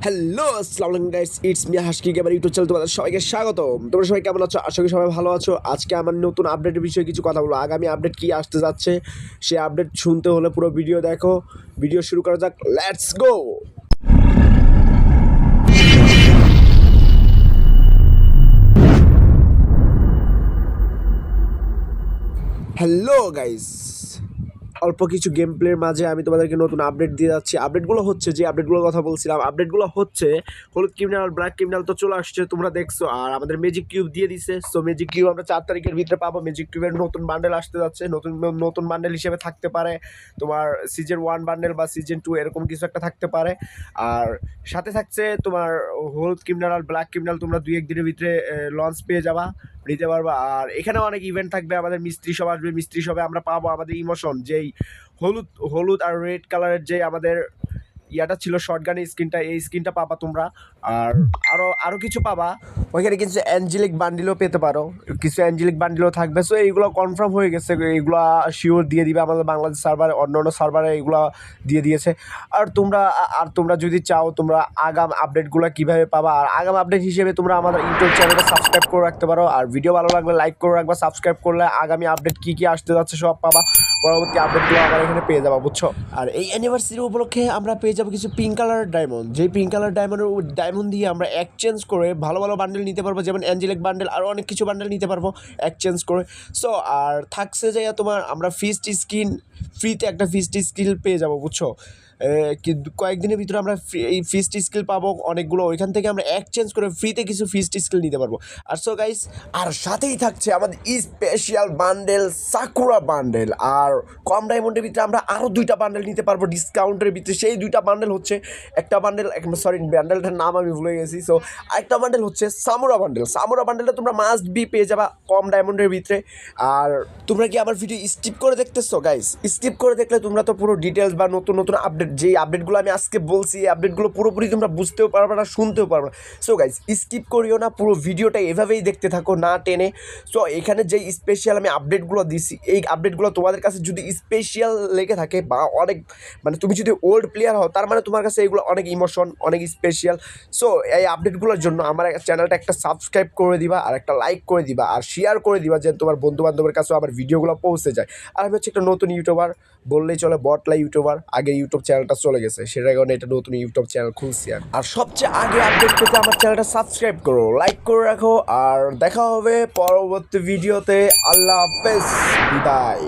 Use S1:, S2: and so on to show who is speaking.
S1: Hello আসসালামু আলাইকুম guys, it's me হাসকি gamer YouTube channel তোমাদের সবাইকে স্বাগতম। তোমরা সবাই কেমন আছো? আশা করি সবাই ভালো আছো। আজকে আমার নতুন আপডেটের বিষয়ে কিছু কথা বলবো। আগামী আপডেট কি আসতে যাচ্ছে সেই আপডেট শুনতে হলে পুরো ভিডিও দেখো। ভিডিও শুরু করা যাক, লেটস গো। হ্যালো গাইস, অল্প কিছু গেম প্লের মাঝে আমি তোমাদেরকে নতুন আপডেট দিয়ে যাচ্ছি। আপডেটগুলো হচ্ছে যে আপডেটগুলোর কথা বলছিলাম, আপডেটগুলো হচ্ছে হলুদ ক্রিমিনাল, ব্ল্যাক ক্রিমিনাল তো চলে আসছে, তোমরা দেখছো। আর আমাদের ম্যাজিক কিউব দিয়ে দিছে। সো ম্যাজিক কিউব আমরা 4 তারিখের ভিতরে পাবো। ম্যাজিক কিউবের নতুন বান্ডেল আসতে যাচ্ছে। নতুন বান্ডেল হিসেবে থাকতে পারে তোমার সিজন 1 বান্ডেল বা সিজন 2 এরকম কিছু একটা থাকতে পারে। আর সাথে থাকছে তোমার হলুদ ক্রিমিনাল আর ব্ল্যাক ক্রিমিনাল, তোমরা 2-1 দিনের ভিতরে লঞ্চ পেয়ে যাবা, নিতে পারবা। আর এখানে অনেক ইভেন্ট থাকবে, আমাদের মিস্ত্রি সব আসবে। মিস্ত্রি সবে আমরা পাবো আমাদের ইমোশন, যেই হলুদ আর রেড কালারের যে আমাদের ইয়াটা ছিল শর্টগানের স্কিনটা, এই স্কিনটা পাবা তোমরা। আর আরও কিছু পাবা ওইখানে। কিছু অ্যাঞ্জেলিক বান্ডিলও পেতে পারো, কিছু অ্যাঞ্জেলিক বান্ডিলও থাকবে। সো এইগুলো কনফার্ম হয়ে গেছে, এইগুলো শিওর দিয়ে দিবে আমাদের বাংলাদেশ সার্ভারে, অন্য সার্ভারে এইগুলো দিয়ে দিয়েছে। আর তোমরা যদি চাও তোমরা আগাম আপডেটগুলো কীভাবে পাবা, আর আগাম আপডেট হিসেবে তোমরা আমাদের ইউটিউব চ্যানেলটা সাবস্ক্রাইব করে রাখতে পারো। আর ভিডিও ভালো লাগলে লাইক করে রাখবা, সাবস্ক্রাইব করলে আগামী আপডেট কী কী আসতে যাচ্ছে সব পাবা। পরবর্তী আপডেটগুলো আমার এখানে পেয়ে যাবো, বুঝছো। আর এই অ্যানিভার্সারি উপলক্ষে আমরা পেয়ে যাবো কিছু পিঙ্ক কালার ডায়মন্ড, যেই পিঙ্ক কালার ডায়মন্ড দিয়ে আমরা এক্সচেঞ্জ করে ভালো ভালো বান্ডেল নিতে পারবো, যেমন অ্যাঞ্জেলিক বান্ডেল, আরও অনেক কিছু বান্ডেল নিতে পারবো এক্সচেঞ্জ করে। সো আর থাকছে যে তোমার আমরা ফিস্ট স্কিন ফ্রিতে একটা ফিস্ট স্কিল পেয়ে যাবো, বুঝছো। কয়েকদিনের ভিতরে আমরা এই ফিস্ট স্কিল পাবো অনেকগুলো, ওইখান থেকে আমরা এক্সচেঞ্জ করে ফ্রিতে কিছু ফিস্ট স্কিল নিতে পারবো। আর সো গাইস, আর সাথেই থাকছে আমাদের স্পেশাল বান্ডেল সাকুরা বান্ডেল। আর কম ডায়মন্ডের ভিতরে আমরা আরও 2টা বান্ডেল নিতে পারবো ডিসকাউন্টের ভিতরে। সেই 2টা বান্ডেল হচ্ছে, একটা বান্ডেল, বান্ডেলটার নাম আমি ভুলে গেছি। সো আরেকটা বান্ডেল হচ্ছে সামুরা বান্ডেল। সামুরা বান্ডেলটা তোমরা মাস্ট বি পেয়ে যাবা কম ডায়মন্ডের ভিতরে। আর তোমরা কি আমার ভিডিও স্কিপ করে দেখতেছো গাইস? স্কিপ করে দেখলে তোমরা তো পুরো ডিটেলস বা নতুন নতুন আপডেট, যেই আপডেটগুলো আমি আজকে বলছি, এই আপডেটগুলো পুরোপুরি তোমরা বুঝতেও পারবে না, শুনতেও পারবে না। সো গাইস, স্কিপ করিও না, পুরো ভিডিওটা এভাবেই দেখতে থাকো, না টেনে। সো এখানে যেই স্পেশাল আমি আপডেটগুলো দিছি, এই আপডেটগুলো তোমাদের কাছে যদি স্পেশাল লেগে থাকে বা অনেক, মানে তুমি যদি ওল্ড প্লেয়ার হও, তার মানে তোমার কাছে এগুলো অনেক ইমোশন, অনেক স্পেশাল। সো এই আপডেটগুলোর জন্য আমার চ্যানেলটা একটা সাবস্ক্রাইব করে দিবা, আর একটা লাইক করে দিবা, আর শেয়ার করে দিবা, যেন তোমার বন্ধু বান্ধবের কাছেও আমার ভিডিওগুলো পৌঁছে যায়। আর আমি হচ্ছে একটা নতুন ইউটিউবার বললেই চলে, বটলা ইউটিউবার। আগে ইউটিউব চ্যানেলটা চলে গেছে, সেটার কারণে এটা নতুন ইউটিউব চ্যানেল খুলছি। আর সবচেয়ে আগে আপডেট পেতে আমার চ্যানেলটা সাবস্ক্রাইব করো, লাইক করে রাখো। আর দেখা হবে পরবর্তী ভিডিওতে। আল্লাহ হাফেজ, বিদায়।